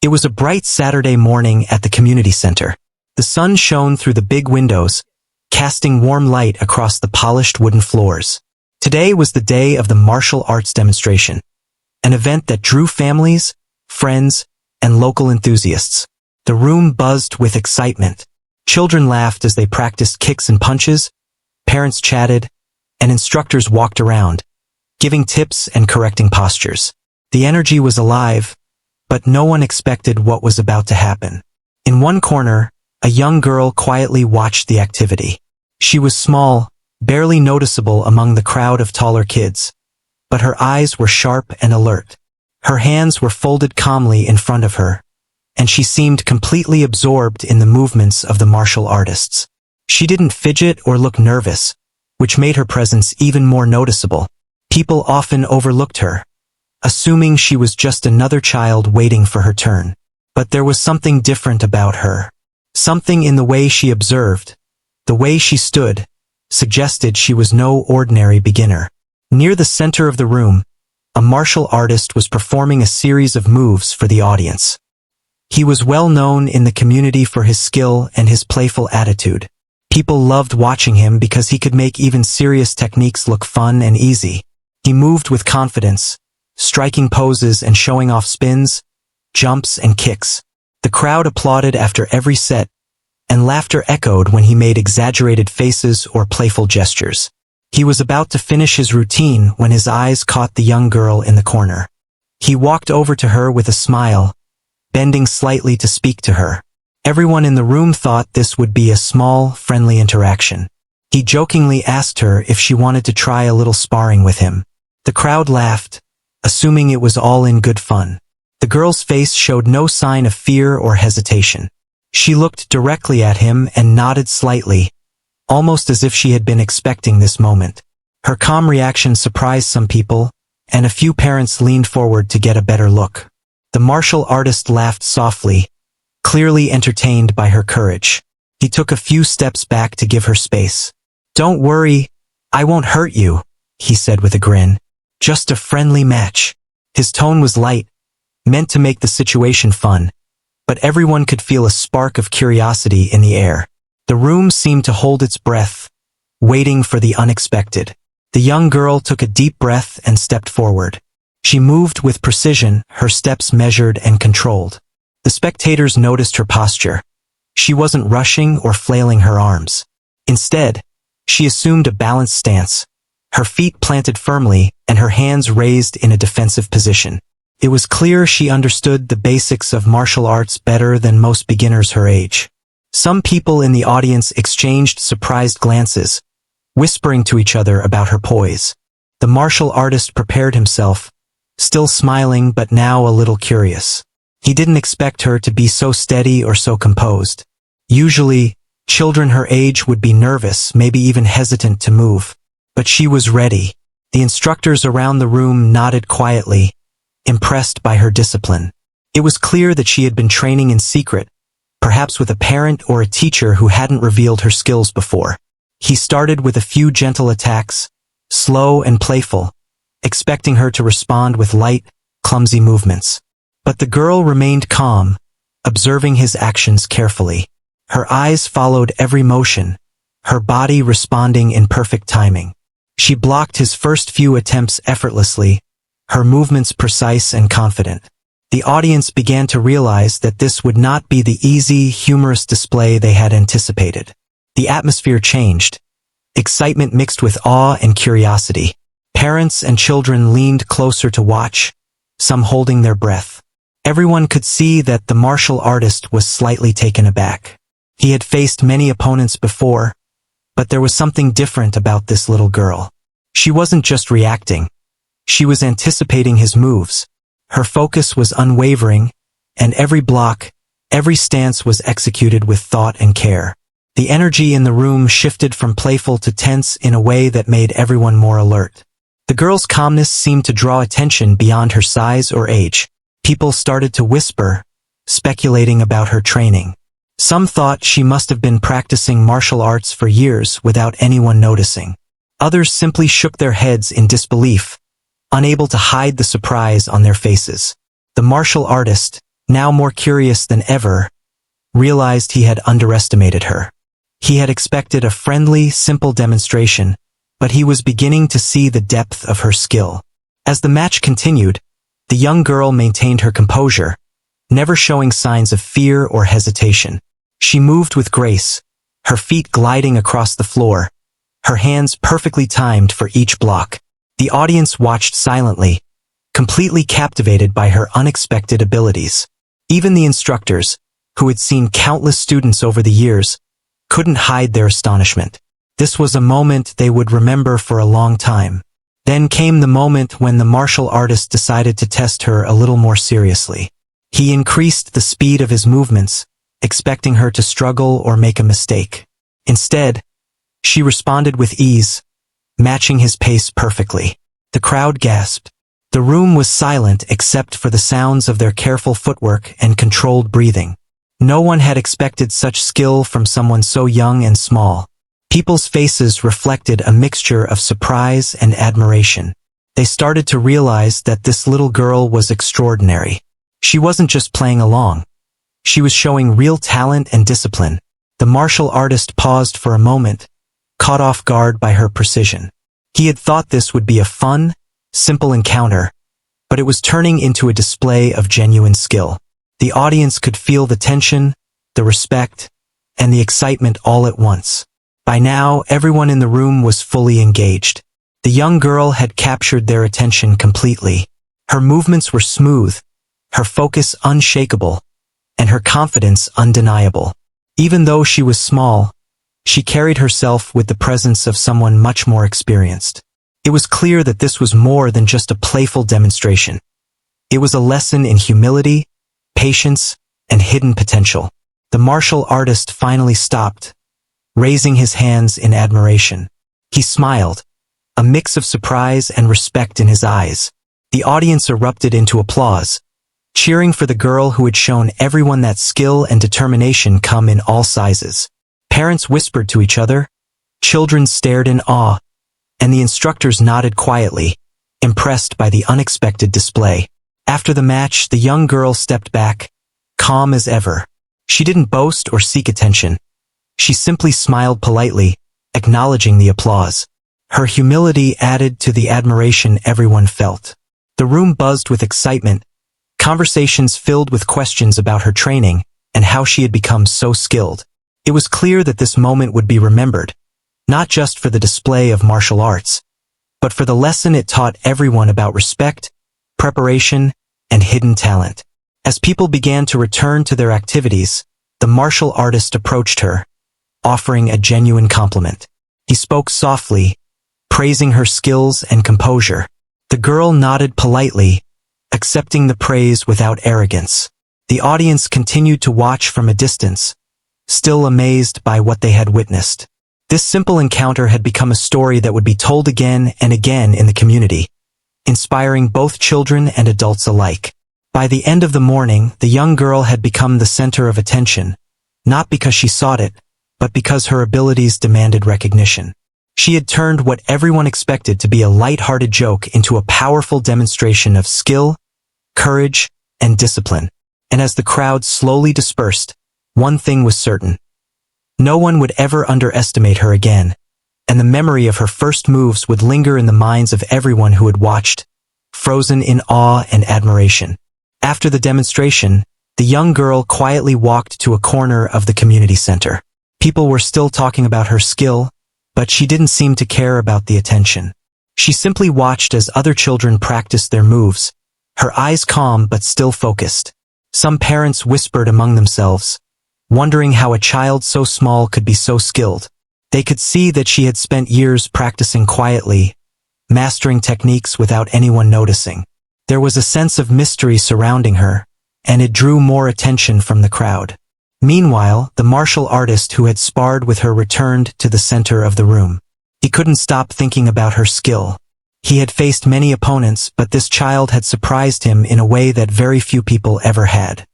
It was a bright Saturday morning at the community center. The sun shone through the big windows, casting warm light across the polished wooden floors. Today was the day of the martial arts demonstration, an event that drew families, friends, and local enthusiasts. The room buzzed with excitement. Children laughed as they practiced kicks and punches, parents chatted, and instructors walked around, giving tips and correcting postures. The energy was alive, but no one expected what was about to happen. In one corner, a young girl quietly watched the activity. She was small, barely noticeable among the crowd of taller kids, but her eyes were sharp and alert. Her hands were folded calmly in front of her, and she seemed completely absorbed in the movements of the martial artists. She didn't fidget or look nervous, which made her presence even more noticeable. People often overlooked her, assuming she was just another child waiting for her turn. But there was something different about her. Something in the way she observed, the way she stood, suggested she was no ordinary beginner. Near the center of the room, a martial artist was performing a series of moves for the audience. He was well known in the community for his skill and his playful attitude. People loved watching him because he could make even serious techniques look fun and easy. He moved with confidence, striking poses and showing off spins, jumps, and kicks. The crowd applauded after every set, and laughter echoed when he made exaggerated faces or playful gestures. He was about to finish his routine when his eyes caught the young girl in the corner. He walked over to her with a smile, bending slightly to speak to her. Everyone in the room thought this would be a small, friendly interaction. He jokingly asked her if she wanted to try a little sparring with him. The crowd laughed, assuming it was all in good fun. The girl's face showed no sign of fear or hesitation. She looked directly at him and nodded slightly, almost as if she had been expecting this moment. Her calm reaction surprised some people, and a few parents leaned forward to get a better look. The martial artist laughed softly, clearly entertained by her courage. He took a few steps back to give her space. "Don't worry, I won't hurt you," he said with a grin. "Just a friendly match." His tone was light, meant to make the situation fun, but everyone could feel a spark of curiosity in the air. The room seemed to hold its breath, waiting for the unexpected. The young girl took a deep breath and stepped forward. She moved with precision, her steps measured and controlled. The spectators noticed her posture. She wasn't rushing or flailing her arms. Instead, she assumed a balanced stance, her feet planted firmly and her hands raised in a defensive position. It was clear she understood the basics of martial arts better than most beginners her age. Some people in the audience exchanged surprised glances, whispering to each other about her poise. The martial artist prepared himself, still smiling but now a little curious. He didn't expect her to be so steady or so composed. Usually, children her age would be nervous, maybe even hesitant to move. But she was ready. The instructors around the room nodded quietly, impressed by her discipline. It was clear that she had been training in secret, perhaps with a parent or a teacher who hadn't revealed her skills before. He started with a few gentle attacks, slow and playful, expecting her to respond with light, clumsy movements. But the girl remained calm, observing his actions carefully. Her eyes followed every motion, her body responding in perfect timing. She blocked his first few attempts effortlessly, her movements precise and confident. The audience began to realize that this would not be the easy, humorous display they had anticipated. The atmosphere changed. Excitement mixed with awe and curiosity. Parents and children leaned closer to watch, some holding their breath. Everyone could see that the martial artist was slightly taken aback. He had faced many opponents before, but there was something different about this little girl. She wasn't just reacting. She was anticipating his moves. Her focus was unwavering, and every block, every stance was executed with thought and care. The energy in the room shifted from playful to tense in a way that made everyone more alert. The girl's calmness seemed to draw attention beyond her size or age. People started to whisper, speculating about her training. Some thought she must have been practicing martial arts for years without anyone noticing. Others simply shook their heads in disbelief, unable to hide the surprise on their faces. The martial artist, now more curious than ever, realized he had underestimated her. He had expected a friendly, simple demonstration, but he was beginning to see the depth of her skill. As the match continued, the young girl maintained her composure, never showing signs of fear or hesitation. She moved with grace, her feet gliding across the floor, her hands perfectly timed for each block. The audience watched silently, completely captivated by her unexpected abilities. Even the instructors, who had seen countless students over the years, couldn't hide their astonishment. This was a moment they would remember for a long time. Then came the moment when the martial artist decided to test her a little more seriously. He increased the speed of his movements, expecting her to struggle or make a mistake. Instead, she responded with ease, matching his pace perfectly. The crowd gasped. The room was silent except for the sounds of their careful footwork and controlled breathing. No one had expected such skill from someone so young and small. People's faces reflected a mixture of surprise and admiration. They started to realize that this little girl was extraordinary. She wasn't just playing along. She was showing real talent and discipline. The martial artist paused for a moment, caught off guard by her precision. He had thought this would be a fun, simple encounter, but it was turning into a display of genuine skill. The audience could feel the tension, the respect, and the excitement all at once. By now, everyone in the room was fully engaged. The young girl had captured their attention completely. Her movements were smooth, her focus unshakable, and her confidence undeniable. Even though she was small, she carried herself with the presence of someone much more experienced. It was clear that this was more than just a playful demonstration. It was a lesson in humility, patience, and hidden potential. The martial artist finally stopped, raising his hands in admiration. He smiled, a mix of surprise and respect in his eyes. The audience erupted into applause, cheering for the girl who had shown everyone that skill and determination come in all sizes. Parents whispered to each other, children stared in awe, and the instructors nodded quietly, impressed by the unexpected display. After the match, the young girl stepped back, calm as ever. She didn't boast or seek attention. She simply smiled politely, acknowledging the applause. Her humility added to the admiration everyone felt. The room buzzed with excitement, conversations filled with questions about her training and how she had become so skilled. It was clear that this moment would be remembered, not just for the display of martial arts, but for the lesson it taught everyone about respect, preparation, and hidden talent. As people began to return to their activities, the martial artist approached her, offering a genuine compliment. He spoke softly, praising her skills and composure. The girl nodded politely, accepting the praise without arrogance. The audience continued to watch from a distance, still amazed by what they had witnessed. This simple encounter had become a story that would be told again and again in the community, inspiring both children and adults alike. By the end of the morning, the young girl had become the center of attention, not because she sought it, but because her abilities demanded recognition. She had turned what everyone expected to be a lighthearted joke into a powerful demonstration of skill, courage, and discipline. And as the crowd slowly dispersed, one thing was certain. No one would ever underestimate her again, and the memory of her first moves would linger in the minds of everyone who had watched, frozen in awe and admiration. After the demonstration, the young girl quietly walked to a corner of the community center. People were still talking about her skill, but she didn't seem to care about the attention. She simply watched as other children practiced their moves, her eyes calm but still focused. Some parents whispered among themselves, wondering how a child so small could be so skilled. They could see that she had spent years practicing quietly, mastering techniques without anyone noticing. There was a sense of mystery surrounding her, and it drew more attention from the crowd. Meanwhile, the martial artist who had sparred with her returned to the center of the room. He couldn't stop thinking about her skill. He had faced many opponents, but this child had surprised him in a way that very few people ever had.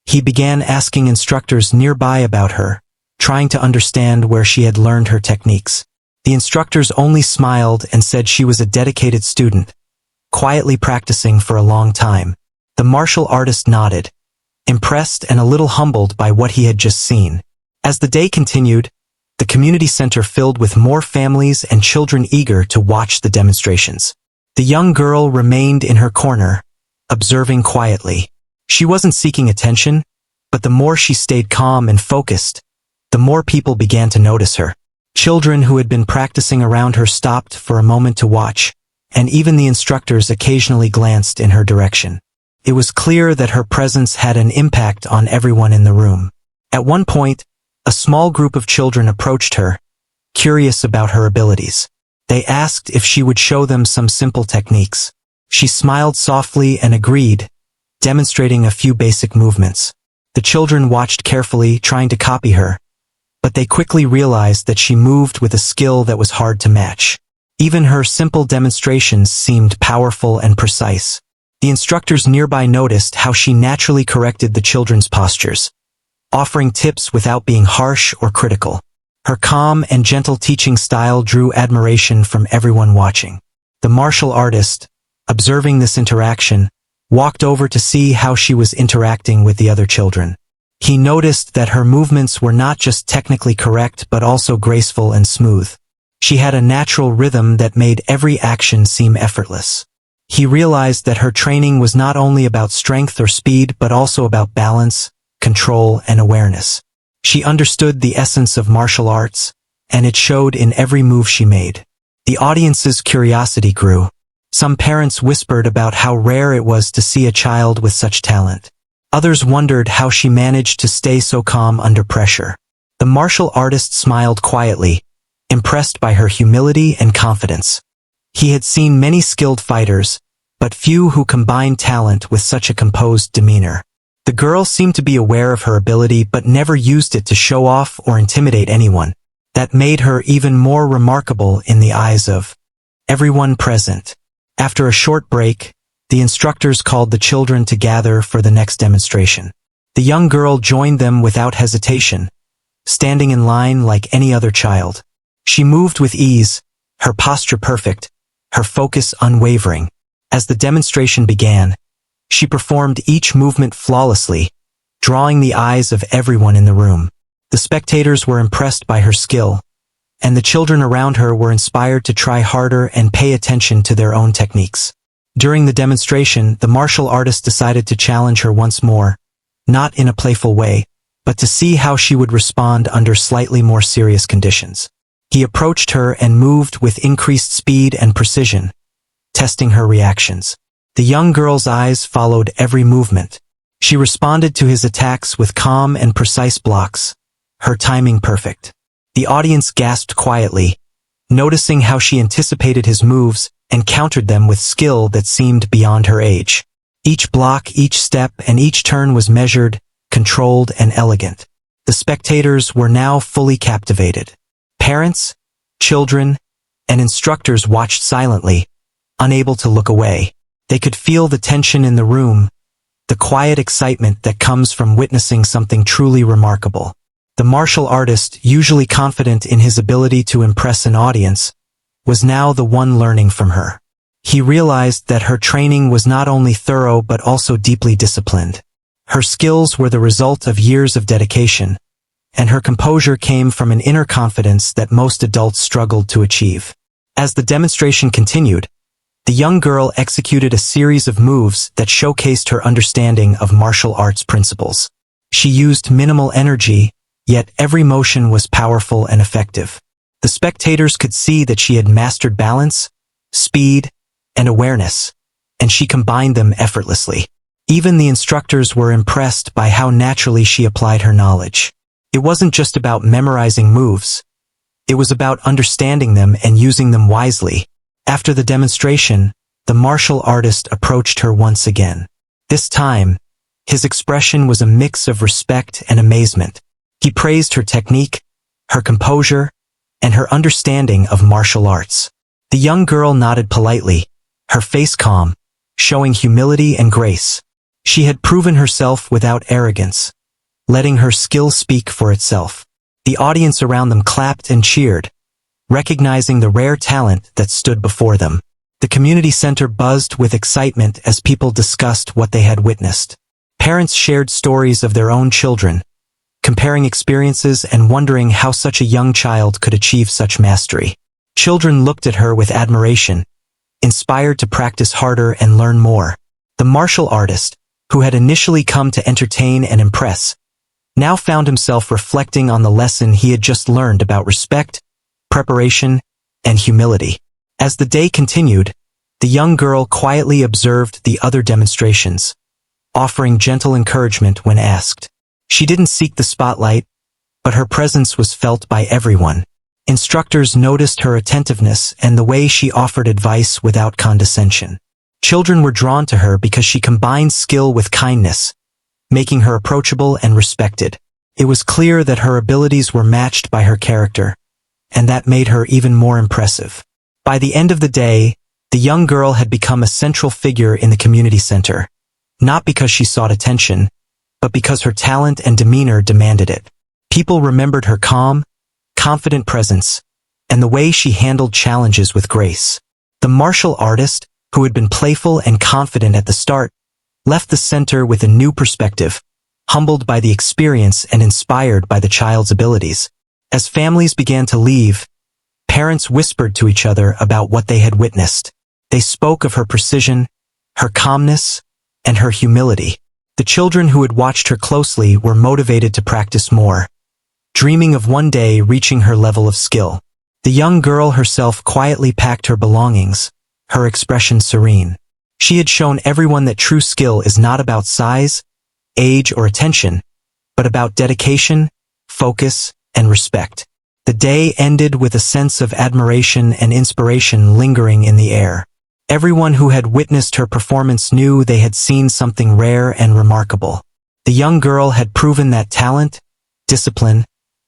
He began asking instructors nearby about her, trying to understand where she had learned her techniques. The instructors only smiled and said she was a dedicated student, quietly practicing for a long time. The martial artist nodded, impressed and a little humbled by what he had just seen. As the day continued, the community center filled with more families and children eager to watch the demonstrations. The young girl remained in her corner, observing quietly. She wasn't seeking attention, but the more she stayed calm and focused, the more people began to notice her. Children who had been practicing around her stopped for a moment to watch, and even the instructors occasionally glanced in her direction. It was clear that her presence had an impact on everyone in the room. At one point, a small group of children approached her, curious about her abilities. They asked if she would show them some simple techniques. She smiled softly and agreed, demonstrating a few basic movements. The children watched carefully, trying to copy her, but they quickly realized that she moved with a skill that was hard to match. Even her simple demonstrations seemed powerful and precise. The instructors nearby noticed how she naturally corrected the children's postures, offering tips without being harsh or critical. Her calm and gentle teaching style drew admiration from everyone watching. The martial artist, observing this interaction, walked over to see how she was interacting with the other children. He noticed that her movements were not just technically correct but also graceful and smooth. She had a natural rhythm that made every action seem effortless. He realized that her training was not only about strength or speed but also about balance, control, and awareness. She understood the essence of martial arts, and it showed in every move she made. The audience's curiosity grew. Some parents whispered about how rare it was to see a child with such talent. Others wondered how she managed to stay so calm under pressure. The martial artist smiled quietly, impressed by her humility and confidence. He had seen many skilled fighters, but few who combined talent with such a composed demeanor. The girl seemed to be aware of her ability but never used it to show off or intimidate anyone. That made her even more remarkable in the eyes of everyone present. After a short break, the instructors called the children to gather for the next demonstration. The young girl joined them without hesitation, standing in line like any other child. She moved with ease, her posture perfect, her focus unwavering. As the demonstration began, she performed each movement flawlessly, drawing the eyes of everyone in the room. The spectators were impressed by her skill, and the children around her were inspired to try harder and pay attention to their own techniques. During the demonstration, the martial artist decided to challenge her once more, not in a playful way, but to see how she would respond under slightly more serious conditions. He approached her and moved with increased speed and precision, testing her reactions. The young girl's eyes followed every movement. She responded to his attacks with calm and precise blocks, her timing perfect. The audience gasped quietly, noticing how she anticipated his moves and countered them with skill that seemed beyond her age. Each block, each step, and each turn was measured, controlled, and elegant. The spectators were now fully captivated. Parents, children, and instructors watched silently, unable to look away. They could feel the tension in the room, the quiet excitement that comes from witnessing something truly remarkable. The martial artist, usually confident in his ability to impress an audience, was now the one learning from her. He realized that her training was not only thorough but also deeply disciplined. Her skills were the result of years of dedication, and her composure came from an inner confidence that most adults struggled to achieve. As the demonstration continued, the young girl executed a series of moves that showcased her understanding of martial arts principles. She used minimal energy, yet every motion was powerful and effective. The spectators could see that she had mastered balance, speed, and awareness, and she combined them effortlessly. Even the instructors were impressed by how naturally she applied her knowledge. It wasn't just about memorizing moves. It was about understanding them and using them wisely. After the demonstration, the martial artist approached her once again. This time, his expression was a mix of respect and amazement. He praised her technique, her composure, and her understanding of martial arts. The young girl nodded politely, her face calm, showing humility and grace. She had proven herself without arrogance, letting her skill speak for itself. The audience around them clapped and cheered, recognizing the rare talent that stood before them. The community center buzzed with excitement as people discussed what they had witnessed. Parents shared stories of their own children, comparing experiences and wondering how such a young child could achieve such mastery. Children looked at her with admiration, inspired to practice harder and learn more. The martial artist, who had initially come to entertain and impress, now found himself reflecting on the lesson he had just learned about respect, preparation, and humility. As the day continued, the young girl quietly observed the other demonstrations, offering gentle encouragement when asked. She didn't seek the spotlight, but her presence was felt by everyone. Instructors noticed her attentiveness and the way she offered advice without condescension. Children were drawn to her because she combined skill with kindness, making her approachable and respected. It was clear that her abilities were matched by her character, and that made her even more impressive. By the end of the day, the young girl had become a central figure in the community center, not because she sought attention, but because her talent and demeanor demanded it. People remembered her calm, confident presence, and the way she handled challenges with grace. The martial artist, who had been playful and confident at the start, left the center with a new perspective, humbled by the experience and inspired by the child's abilities. As families began to leave, parents whispered to each other about what they had witnessed. They spoke of her precision, her calmness, and her humility. The children who had watched her closely were motivated to practice more, dreaming of one day reaching her level of skill. The young girl herself quietly packed her belongings, her expression serene. She had shown everyone that true skill is not about size, age, or attention, but about dedication, focus, and respect. The day ended with a sense of admiration and inspiration lingering in the air. Everyone who had witnessed her performance knew they had seen something rare and remarkable. The young girl had proven that talent, discipline,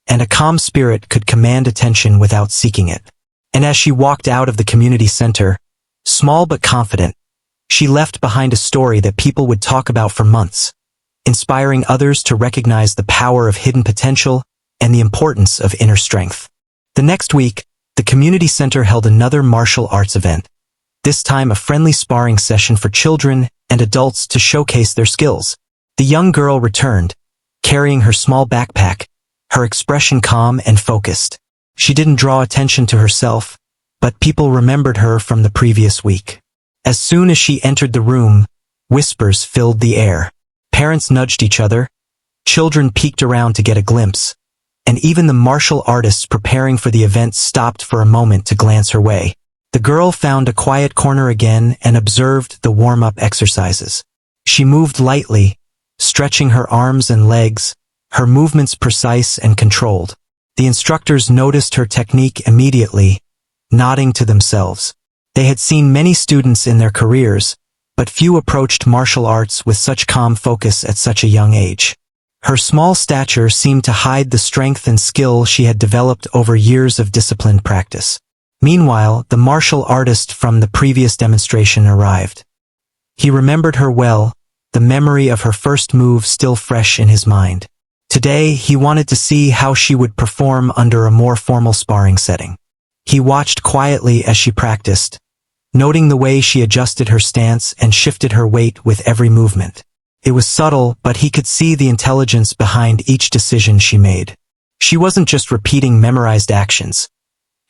and a calm spirit could command attention without seeking it. And as she walked out of the community center, small but confident, she left behind a story that people would talk about for months, inspiring others to recognize the power of hidden potential and the importance of inner strength. The next week, the community center held another martial arts event, this time a friendly sparring session for children and adults to showcase their skills. The young girl returned, carrying her small backpack, her expression calm and focused. She didn't draw attention to herself, but people remembered her from the previous week. As soon as she entered the room, whispers filled the air. Parents nudged each other, children peeked around to get a glimpse, and even the martial artists preparing for the event stopped for a moment to glance her way. The girl found a quiet corner again and observed the warm-up exercises. She moved lightly, stretching her arms and legs, her movements precise and controlled. The instructors noticed her technique immediately, nodding to themselves. They had seen many students in their careers, but few approached martial arts with such calm focus at such a young age. Her small stature seemed to hide the strength and skill she had developed over years of disciplined practice. Meanwhile, the martial artist from the previous demonstration arrived. He remembered her well, the memory of her first move still fresh in his mind. Today, he wanted to see how she would perform under a more formal sparring setting. He watched quietly as she practiced, noting the way she adjusted her stance and shifted her weight with every movement. It was subtle, but he could see the intelligence behind each decision she made. She wasn't just repeating memorized actions.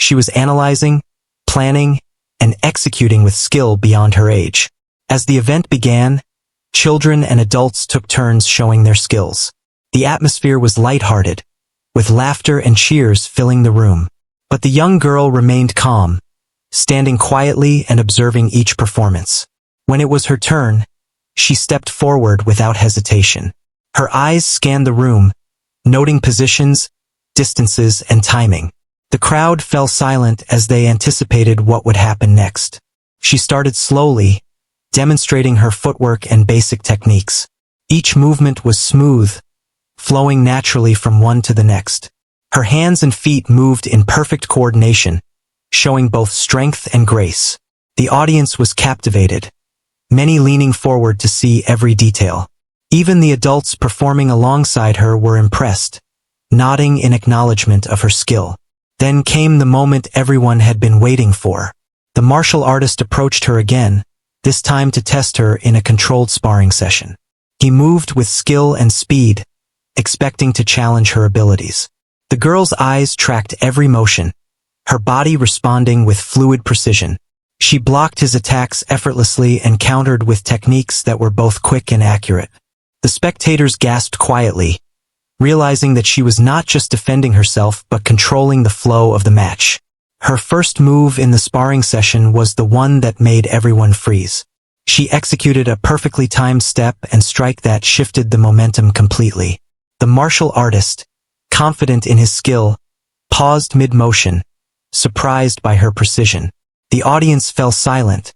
She was analyzing, planning, and executing with skill beyond her age. As the event began, children and adults took turns showing their skills. The atmosphere was lighthearted, with laughter and cheers filling the room. But the young girl remained calm, standing quietly and observing each performance. When it was her turn, she stepped forward without hesitation. Her eyes scanned the room, noting positions, distances, and timing. The crowd fell silent as they anticipated what would happen next. She started slowly, demonstrating her footwork and basic techniques. Each movement was smooth, flowing naturally from one to the next. Her hands and feet moved in perfect coordination, showing both strength and grace. The audience was captivated, many leaning forward to see every detail. Even the adults performing alongside her were impressed, nodding in acknowledgement of her skill. Then came the moment everyone had been waiting for. The martial artist approached her again, this time to test her in a controlled sparring session. He moved with skill and speed, expecting to challenge her abilities. The girl's eyes tracked every motion, her body responding with fluid precision. She blocked his attacks effortlessly and countered with techniques that were both quick and accurate. The spectators gasped quietly, realizing that she was not just defending herself but controlling the flow of the match. Her first move in the sparring session was the one that made everyone freeze. She executed a perfectly timed step and strike that shifted the momentum completely. The martial artist, confident in his skill, paused mid-motion, surprised by her precision. The audience fell silent,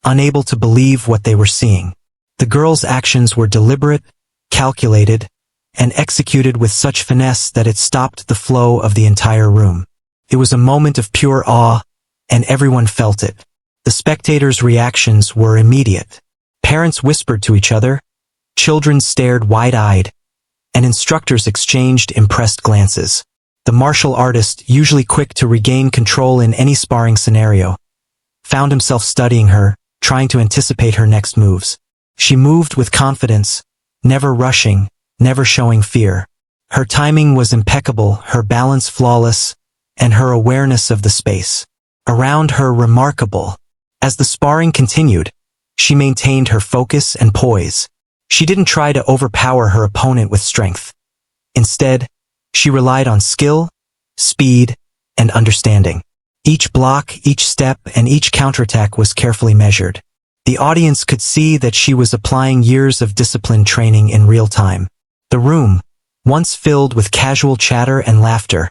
unable to believe what they were seeing. The girl's actions were deliberate, calculated, and executed with such finesse that it stopped the flow of the entire room. It was a moment of pure awe, and everyone felt it. The spectators' reactions were immediate. Parents whispered to each other, children stared wide-eyed, and instructors exchanged impressed glances. The martial artist, usually quick to regain control in any sparring scenario, found himself studying her, trying to anticipate her next moves. She moved with confidence, never rushing, never showing fear. Her timing was impeccable, her balance flawless, and her awareness of the space around her remarkable. As the sparring continued, she maintained her focus and poise. She didn't try to overpower her opponent with strength. Instead, she relied on skill, speed, and understanding. Each block, each step, and each counterattack was carefully measured. The audience could see that she was applying years of disciplined training in real time. The room, once filled with casual chatter and laughter,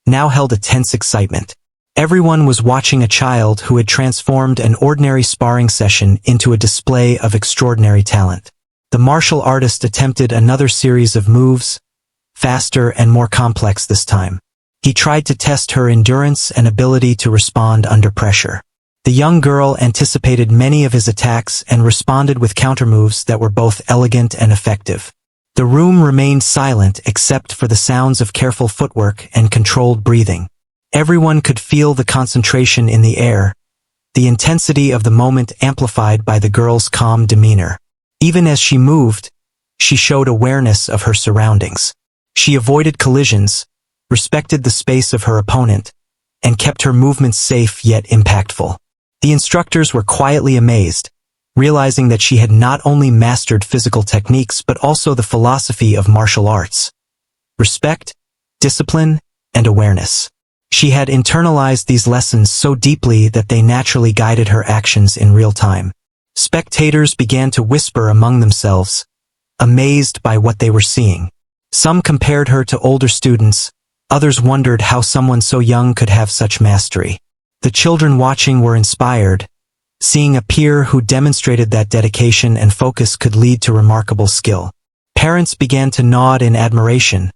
now held a tense excitement. Everyone was watching a child who had transformed an ordinary sparring session into a display of extraordinary talent. The martial artist attempted another series of moves, faster and more complex this time. He tried to test her endurance and ability to respond under pressure. The young girl anticipated many of his attacks and responded with countermoves that were both elegant and effective. The room remained silent except for the sounds of careful footwork and controlled breathing. Everyone could feel the concentration in the air, the intensity of the moment amplified by the girl's calm demeanor. Even as she moved, she showed awareness of her surroundings. She avoided collisions, respected the space of her opponent, and kept her movements safe yet impactful. The instructors were quietly amazed, realizing that she had not only mastered physical techniques but also the philosophy of martial arts: respect, discipline, and awareness. She had internalized these lessons so deeply that they naturally guided her actions in real time. Spectators began to whisper among themselves, amazed by what they were seeing. Some compared her to older students, others wondered how someone so young could have such mastery. The children watching were inspired, seeing a peer who demonstrated that dedication and focus could lead to remarkable skill. Parents began to nod in admiration,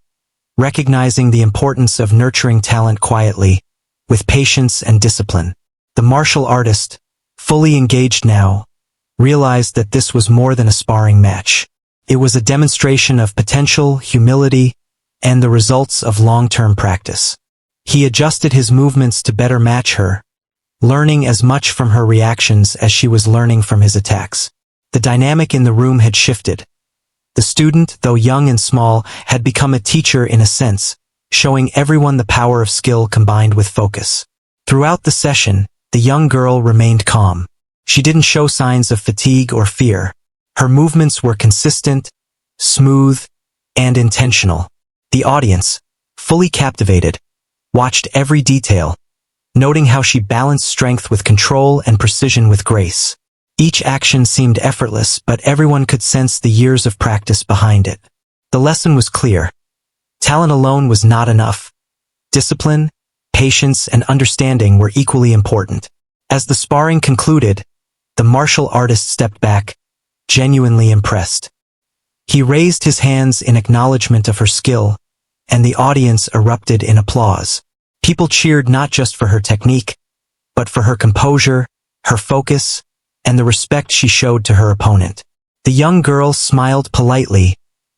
recognizing the importance of nurturing talent quietly, with patience and discipline. The martial artist, fully engaged now, realized that this was more than a sparring match. It was a demonstration of potential, humility, and the results of long-term practice. He adjusted his movements to better match her, learning as much from her reactions as she was learning from his attacks. The dynamic in the room had shifted. The student, though young and small, had become a teacher in a sense, showing everyone the power of skill combined with focus. Throughout the session, the young girl remained calm. She didn't show signs of fatigue or fear. Her movements were consistent, smooth, and intentional. The audience, fully captivated, watched every detail, noting how she balanced strength with control and precision with grace. Each action seemed effortless, but everyone could sense the years of practice behind it. The lesson was clear. Talent alone was not enough. Discipline, patience, and understanding were equally important. As the sparring concluded, the martial artist stepped back, genuinely impressed. He raised his hands in acknowledgement of her skill, and the audience erupted in applause. People cheered not just for her technique, but for her composure, her focus, and the respect she showed to her opponent. The young girl smiled politely,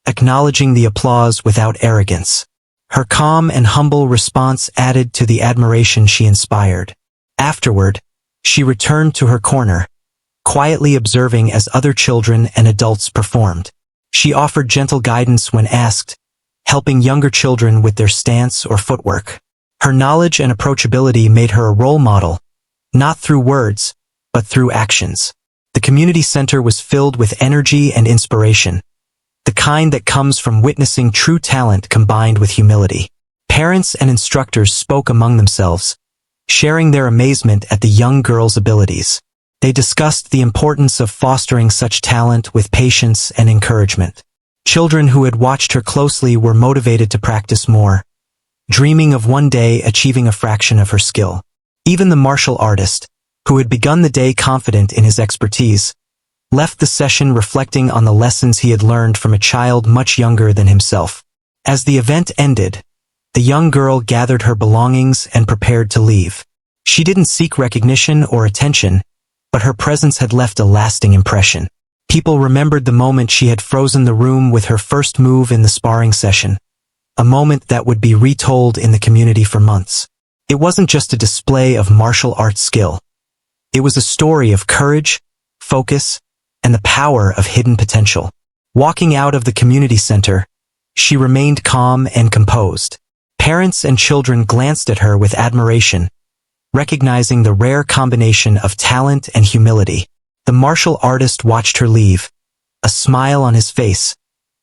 acknowledging the applause without arrogance. Her calm and humble response added to the admiration she inspired. Afterward, she returned to her corner, quietly observing as other children and adults performed. She offered gentle guidance when asked, helping younger children with their stance or footwork. Her knowledge and approachability made her a role model, not through words, but through actions. The community center was filled with energy and inspiration, the kind that comes from witnessing true talent combined with humility. Parents and instructors spoke among themselves, sharing their amazement at the young girl's abilities. They discussed the importance of fostering such talent with patience and encouragement. Children who had watched her closely were motivated to practice more, dreaming of one day achieving a fraction of her skill. Even the martial artist, who had begun the day confident in his expertise, left the session reflecting on the lessons he had learned from a child much younger than himself. As the event ended, the young girl gathered her belongings and prepared to leave. She didn't seek recognition or attention, but her presence had left a lasting impression. People remembered the moment she had frozen the room with her first move in the sparring session, a moment that would be retold in the community for months. It wasn't just a display of martial arts skill. It was a story of courage, focus, and the power of hidden potential. Walking out of the community center, she remained calm and composed. Parents and children glanced at her with admiration, recognizing the rare combination of talent and humility. The martial artist watched her leave, a smile on his face,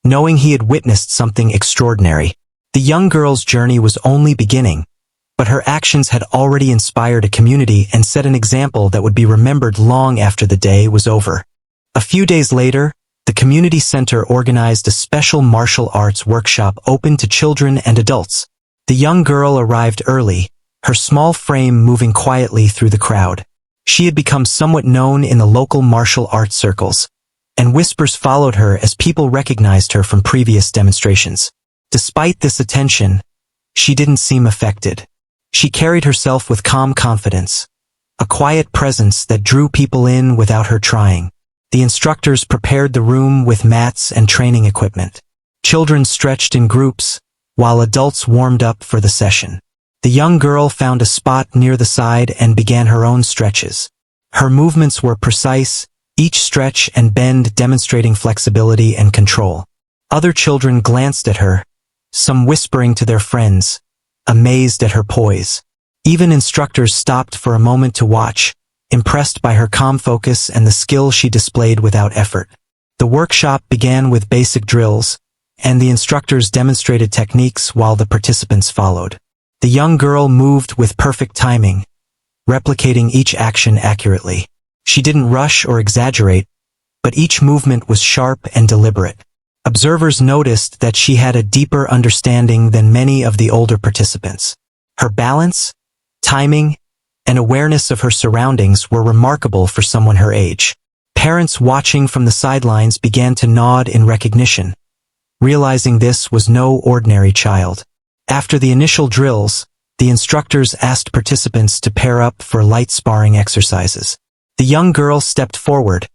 knowing he had witnessed something extraordinary. The young girl's journey was only beginning, but her actions had already inspired a community and set an example that would be remembered long after the day was over. A few days later, the community center organized a special martial arts workshop open to children and adults. The young girl arrived early, her small frame moving quietly through the crowd. She had become somewhat known in the local martial arts circles, and whispers followed her as people recognized her from previous demonstrations. Despite this attention, she didn't seem affected. She carried herself with calm confidence, a quiet presence that drew people in without her trying. The instructors prepared the room with mats and training equipment. Children stretched in groups, while adults warmed up for the session. The young girl found a spot near the side and began her own stretches. Her movements were precise, each stretch and bend demonstrating flexibility and control. Other children glanced at her, some whispering to their friends, amazed at her poise. Even instructors stopped for a moment to watch, impressed by her calm focus and the skill she displayed without effort. The workshop began with basic drills, and the instructors demonstrated techniques while the participants followed. The young girl moved with perfect timing, replicating each action accurately. She didn't rush or exaggerate, but each movement was sharp and deliberate. Observers noticed that she had a deeper understanding than many of the older participants. Her balance, timing, and awareness of her surroundings were remarkable for someone her age. Parents watching from the sidelines began to nod in recognition, realizing this was no ordinary child. After the initial drills, the instructors asked participants to pair up for light sparring exercises. The young girl stepped forward,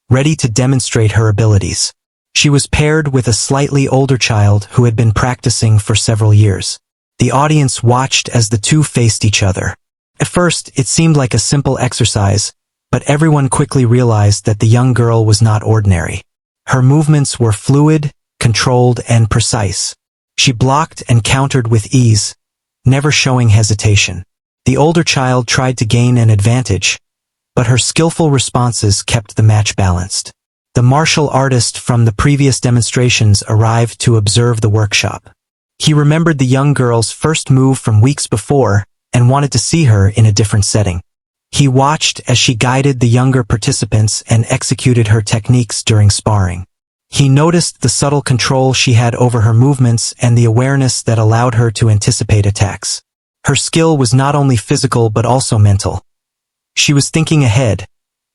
ready to demonstrate her abilities. She was paired with a slightly older child who had been practicing for several years. The audience watched as the two faced each other. At first, it seemed like a simple exercise, but everyone quickly realized that the young girl was not ordinary. Her movements were fluid, controlled, and precise. She blocked and countered with ease, never showing hesitation. The older child tried to gain an advantage, but her skillful responses kept the match balanced. The martial artist from the previous demonstrations arrived to observe the workshop. He remembered the young girl's first move from weeks before and wanted to see her in a different setting. He watched as she guided the younger participants and executed her techniques during sparring. He noticed the subtle control she had over her movements and the awareness that allowed her to anticipate attacks. Her skill was not only physical but also mental. She was thinking ahead,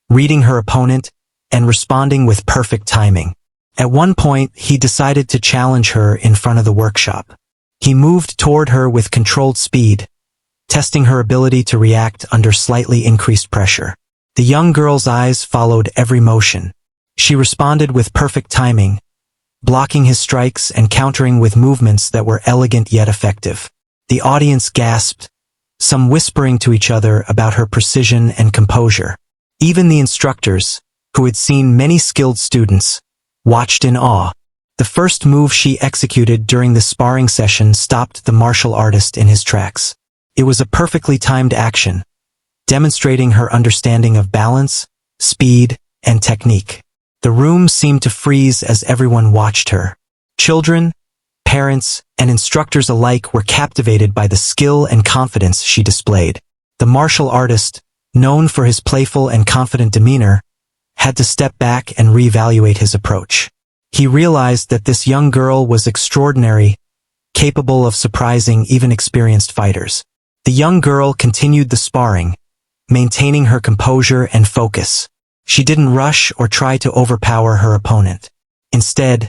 reading her opponent, and responding with perfect timing. At one point, he decided to challenge her in front of the workshop. He moved toward her with controlled speed, testing her ability to react under slightly increased pressure. The young girl's eyes followed every motion. She responded with perfect timing, blocking his strikes and countering with movements that were elegant yet effective. The audience gasped, some whispering to each other about her precision and composure. Even the instructors, who had seen many skilled students, watched in awe. The first move she executed during the sparring session stopped the martial artist in his tracks. It was a perfectly timed action, demonstrating her understanding of balance, speed, and technique. The room seemed to freeze as everyone watched her. Children, parents, and instructors alike were captivated by the skill and confidence she displayed. The martial artist, known for his playful and confident demeanor, had to step back and reevaluate his approach. He realized that this young girl was extraordinary, capable of surprising even experienced fighters. The young girl continued the sparring, maintaining her composure and focus. She didn't rush or try to overpower her opponent. Instead,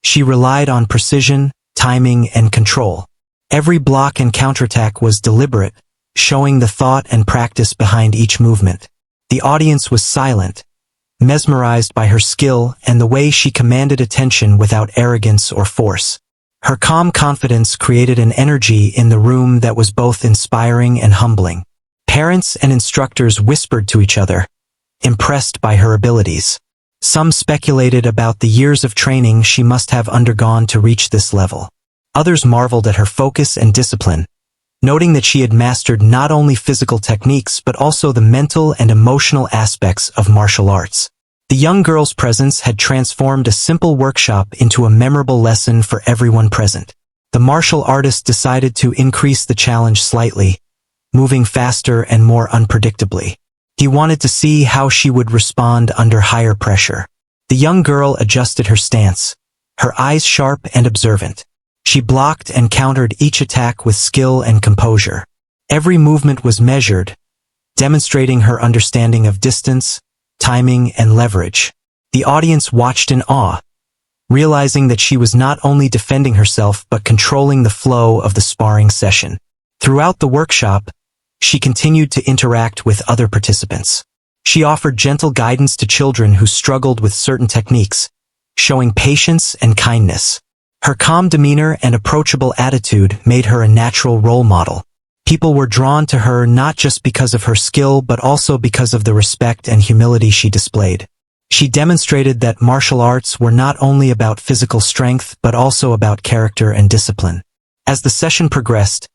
she relied on precision, timing, and control. Every block and counterattack was deliberate, showing the thought and practice behind each movement. The audience was silent, mesmerized by her skill and the way she commanded attention without arrogance or force. Her calm confidence created an energy in the room that was both inspiring and humbling. Parents and instructors whispered to each other, impressed by her abilities. Some speculated about the years of training she must have undergone to reach this level. Others marveled at her focus and discipline, noting that she had mastered not only physical techniques but also the mental and emotional aspects of martial arts. The young girl's presence had transformed a simple workshop into a memorable lesson for everyone present. The martial artist decided to increase the challenge slightly, moving faster and more unpredictably. He wanted to see how she would respond under higher pressure. The young girl adjusted her stance, her eyes sharp and observant. She blocked and countered each attack with skill and composure. Every movement was measured, demonstrating her understanding of distance, timing, and leverage. The audience watched in awe, realizing that she was not only defending herself but controlling the flow of the sparring session. Throughout the workshop, she continued to interact with other participants. She offered gentle guidance to children who struggled with certain techniques, showing patience and kindness. Her calm demeanor and approachable attitude made her a natural role model. People were drawn to her not just because of her skill but also because of the respect and humility she displayed. She demonstrated that martial arts were not only about physical strength but also about character and discipline. As the session progressed,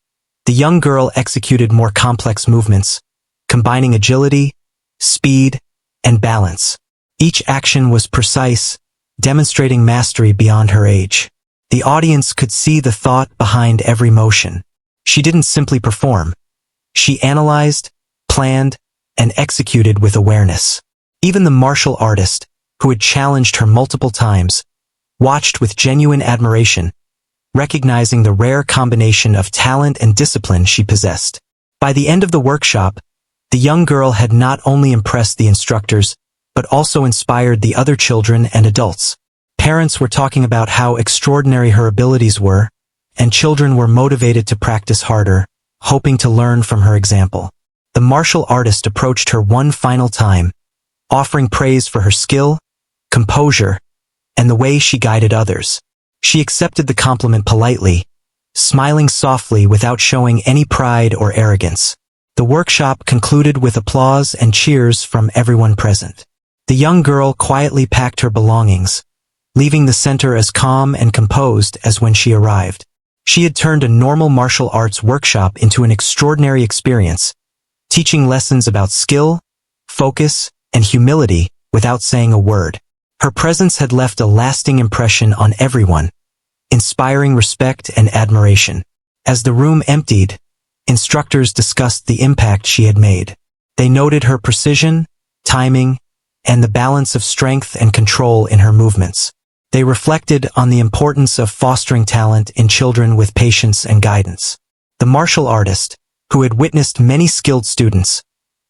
the young girl executed more complex movements, combining agility, speed, and balance. Each action was precise, demonstrating mastery beyond her age. The audience could see the thought behind every motion. She didn't simply perform. She analyzed, planned, and executed with awareness. Even the martial artist, who had challenged her multiple times, watched with genuine admiration, recognizing the rare combination of talent and discipline she possessed. By the end of the workshop, the young girl had not only impressed the instructors, but also inspired the other children and adults. Parents were talking about how extraordinary her abilities were, and children were motivated to practice harder, hoping to learn from her example. The martial artist approached her one final time, offering praise for her skill, composure, and the way she guided others. She accepted the compliment politely, smiling softly without showing any pride or arrogance. The workshop concluded with applause and cheers from everyone present. The young girl quietly packed her belongings, leaving the center as calm and composed as when she arrived. She had turned a normal martial arts workshop into an extraordinary experience, teaching lessons about skill, focus, and humility without saying a word. Her presence had left a lasting impression on everyone, inspiring respect and admiration. As the room emptied, instructors discussed the impact she had made. They noted her precision, timing, and the balance of strength and control in her movements. They reflected on the importance of fostering talent in children with patience and guidance. The martial artist, who had witnessed many skilled students,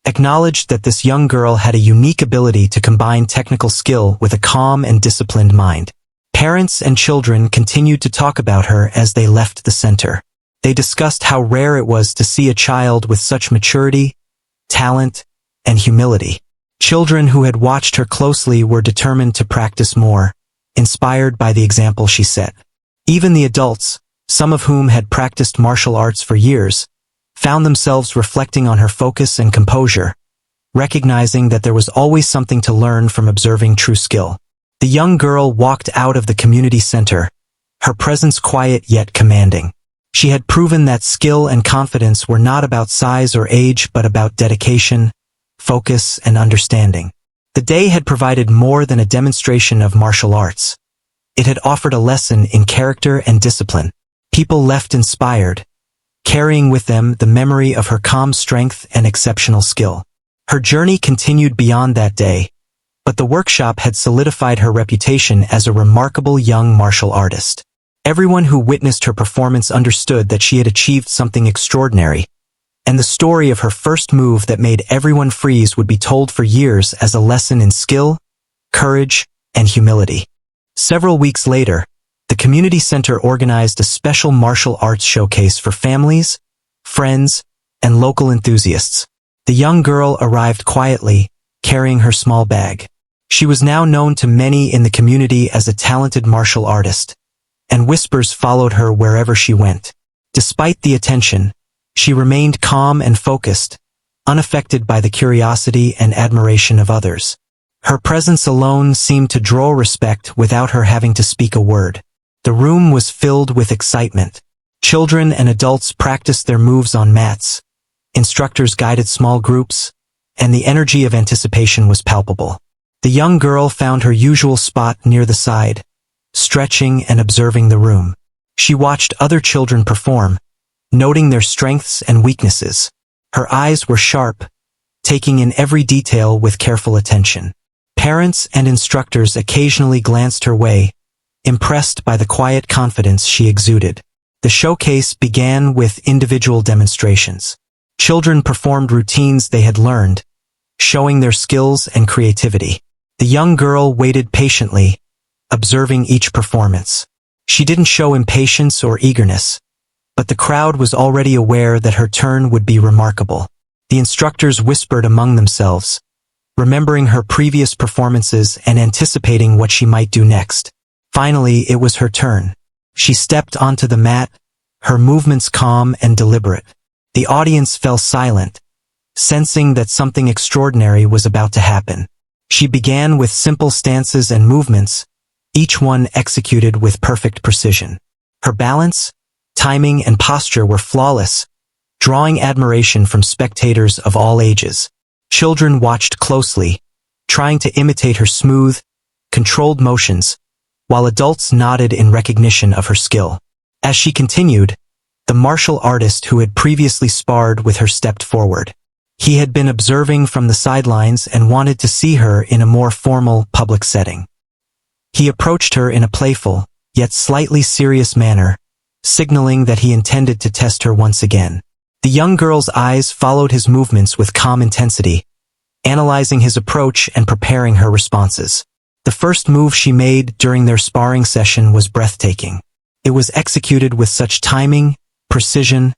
acknowledged that this young girl had a unique ability to combine technical skill with a calm and disciplined mind. Parents and children continued to talk about her as they left the center. They discussed how rare it was to see a child with such maturity, talent, and humility. Children who had watched her closely were determined to practice more, inspired by the example she set. Even the adults, some of whom had practiced martial arts for years, found themselves reflecting on her focus and composure, recognizing that there was always something to learn from observing true skill. The young girl walked out of the community center, her presence quiet yet commanding. She had proven that skill and confidence were not about size or age but about dedication, focus, and understanding. The day had provided more than a demonstration of martial arts. It had offered a lesson in character and discipline. People left inspired, carrying with them the memory of her calm strength and exceptional skill. Her journey continued beyond that day, but the workshop had solidified her reputation as a remarkable young martial artist. Everyone who witnessed her performance understood that she had achieved something extraordinary, and the story of her first move that made everyone freeze would be told for years as a lesson in skill, courage, and humility. Several weeks later, the community center organized a special martial arts showcase for families, friends, and local enthusiasts. The young girl arrived quietly, carrying her small bag. She was now known to many in the community as a talented martial artist, and whispers followed her wherever she went. Despite the attention, she remained calm and focused, unaffected by the curiosity and admiration of others. Her presence alone seemed to draw respect without her having to speak a word. The room was filled with excitement. Children and adults practiced their moves on mats. Instructors guided small groups, and the energy of anticipation was palpable. The young girl found her usual spot near the side, stretching and observing the room. She watched other children perform, noting their strengths and weaknesses. Her eyes were sharp, taking in every detail with careful attention. Parents and instructors occasionally glanced her way, impressed by the quiet confidence she exuded. The showcase began with individual demonstrations. Children performed routines they had learned, showing their skills and creativity. The young girl waited patiently, observing each performance. She didn't show impatience or eagerness, but the crowd was already aware that her turn would be remarkable. The instructors whispered among themselves, remembering her previous performances and anticipating what she might do next. Finally, it was her turn. She stepped onto the mat, her movements calm and deliberate. The audience fell silent, sensing that something extraordinary was about to happen. She began with simple stances and movements, each one executed with perfect precision. Her balance, timing, and posture were flawless, drawing admiration from spectators of all ages. Children watched closely, trying to imitate her smooth, controlled motions, while adults nodded in recognition of her skill. As she continued, the martial artist who had previously sparred with her stepped forward. He had been observing from the sidelines and wanted to see her in a more formal, public setting. He approached her in a playful, yet slightly serious manner, signaling that he intended to test her once again. The young girl's eyes followed his movements with calm intensity, analyzing his approach and preparing her responses. The first move she made during their sparring session was breathtaking. It was executed with such timing, precision,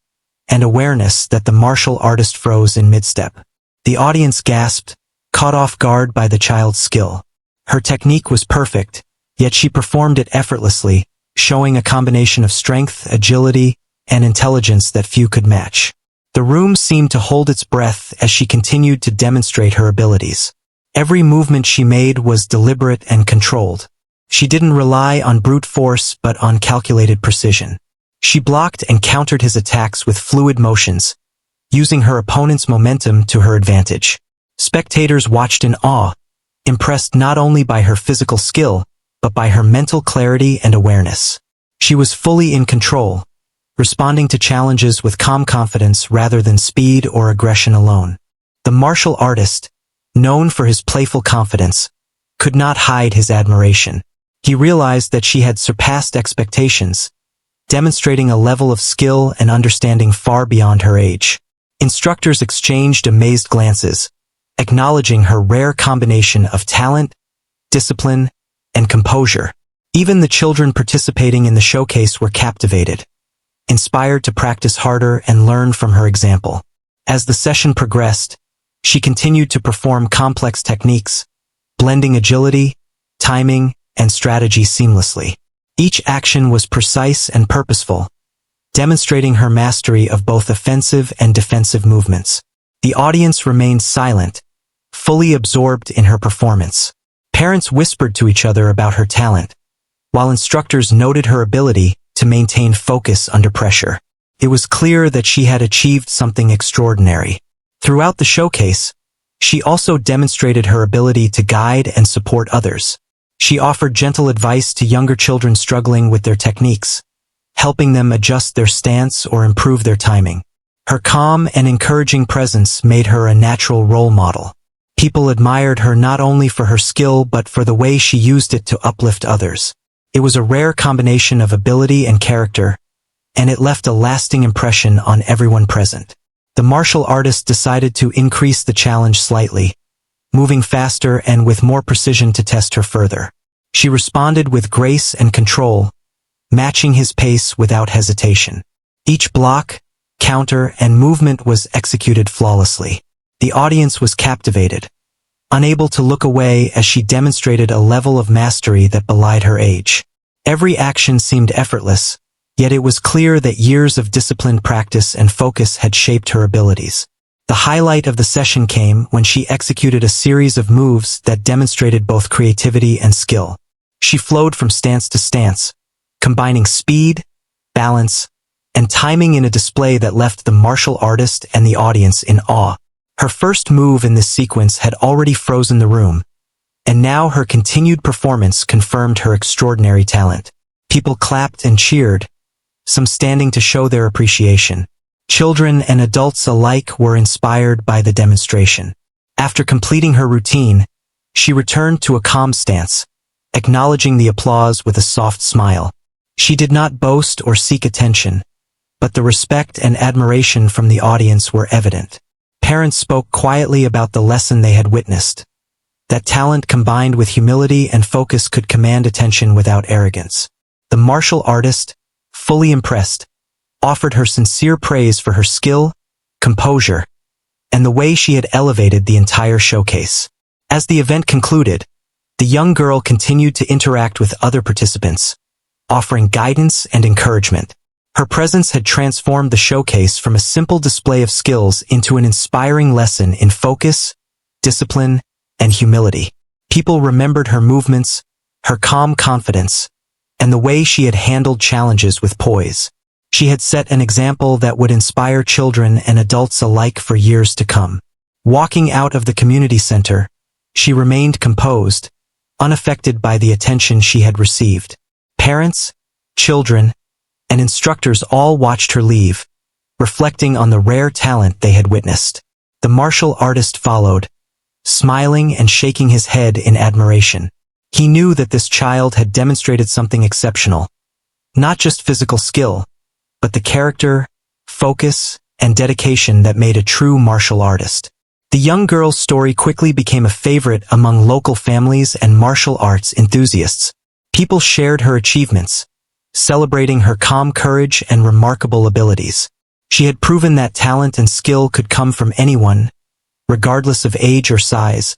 and awareness that the martial artist froze in mid-step. The audience gasped, caught off guard by the child's skill. Her technique was perfect, yet she performed it effortlessly, showing a combination of strength, agility, and intelligence that few could match. The room seemed to hold its breath as she continued to demonstrate her abilities. Every movement she made was deliberate and controlled. She didn't rely on brute force but on calculated precision. She blocked and countered his attacks with fluid motions, using her opponent's momentum to her advantage. Spectators watched in awe, impressed not only by her physical skill, but by her mental clarity and awareness. She was fully in control, responding to challenges with calm confidence rather than speed or aggression alone. The martial artist, known for his playful confidence, could not hide his admiration. He realized that she had surpassed expectations, demonstrating a level of skill and understanding far beyond her age. Instructors exchanged amazed glances, acknowledging her rare combination of talent, discipline, and composure. Even the children participating in the showcase were captivated, inspired to practice harder and learn from her example. As the session progressed, she continued to perform complex techniques, blending agility, timing, and strategy seamlessly. Each action was precise and purposeful, demonstrating her mastery of both offensive and defensive movements. The audience remained silent, fully absorbed in her performance. Parents whispered to each other about her talent, while instructors noted her ability to maintain focus under pressure. It was clear that she had achieved something extraordinary. Throughout the showcase, she also demonstrated her ability to guide and support others. She offered gentle advice to younger children struggling with their techniques, helping them adjust their stance or improve their timing. Her calm and encouraging presence made her a natural role model. People admired her not only for her skill but for the way she used it to uplift others. It was a rare combination of ability and character, and it left a lasting impression on everyone present. The martial artist decided to increase the challenge slightly, moving faster and with more precision to test her further. She responded with grace and control, matching his pace without hesitation. Each block, counter, and movement was executed flawlessly. The audience was captivated, unable to look away as she demonstrated a level of mastery that belied her age. Every action seemed effortless, yet it was clear that years of disciplined practice and focus had shaped her abilities. The highlight of the session came when she executed a series of moves that demonstrated both creativity and skill. She flowed from stance to stance, combining speed, balance, and timing in a display that left the martial artist and the audience in awe. Her first move in this sequence had already frozen the room, and now her continued performance confirmed her extraordinary talent. People clapped and cheered, some standing to show their appreciation. Children and adults alike were inspired by the demonstration. After completing her routine, she returned to a calm stance, acknowledging the applause with a soft smile. She did not boast or seek attention, but the respect and admiration from the audience were evident. Parents spoke quietly about the lesson they had witnessed, that talent combined with humility and focus could command attention without arrogance. The martial artist, fully impressed, offered her sincere praise for her skill, composure, and the way she had elevated the entire showcase. As the event concluded, the young girl continued to interact with other participants, offering guidance and encouragement. Her presence had transformed the showcase from a simple display of skills into an inspiring lesson in focus, discipline, and humility. People remembered her movements, her calm confidence, and the way she had handled challenges with poise. She had set an example that would inspire children and adults alike for years to come. Walking out of the community center, she remained composed, unaffected by the attention she had received. Parents, children, and instructors all watched her leave, reflecting on the rare talent they had witnessed. The martial artist followed, smiling and shaking his head in admiration. He knew that this child had demonstrated something exceptional, not just physical skill, but the character, focus, and dedication that made a true martial artist. The young girl's story quickly became a favorite among local families and martial arts enthusiasts. People shared her achievements, celebrating her calm courage and remarkable abilities. She had proven that talent and skill could come from anyone, regardless of age or size,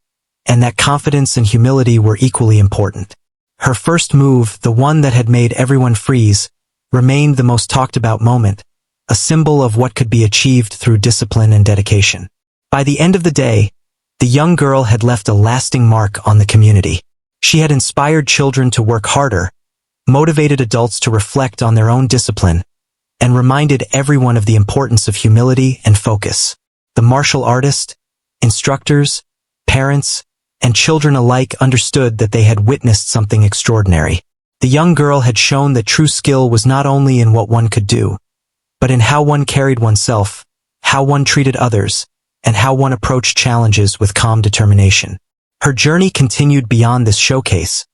and that confidence and humility were equally important. Her first move, the one that had made everyone freeze, remained the most talked about moment, a symbol of what could be achieved through discipline and dedication. By the end of the day, the young girl had left a lasting mark on the community. She had inspired children to work harder, motivated adults to reflect on their own discipline, and reminded everyone of the importance of humility and focus. The martial artist, instructors, parents, and children alike understood that they had witnessed something extraordinary. The young girl had shown that true skill was not only in what one could do, but in how one carried oneself, how one treated others, and how one approached challenges with calm determination. Her journey continued beyond this showcase,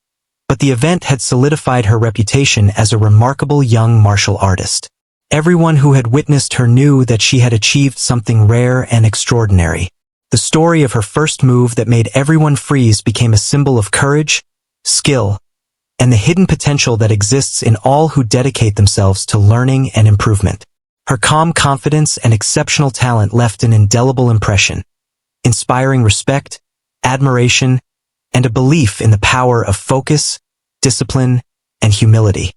but the event had solidified her reputation as a remarkable young martial artist. Everyone who had witnessed her knew that she had achieved something rare and extraordinary. The story of her first move that made everyone freeze became a symbol of courage, skill, and the hidden potential that exists in all who dedicate themselves to learning and improvement. Her calm confidence and exceptional talent left an indelible impression, inspiring respect, admiration, and a belief in the power of focus, discipline, and humility.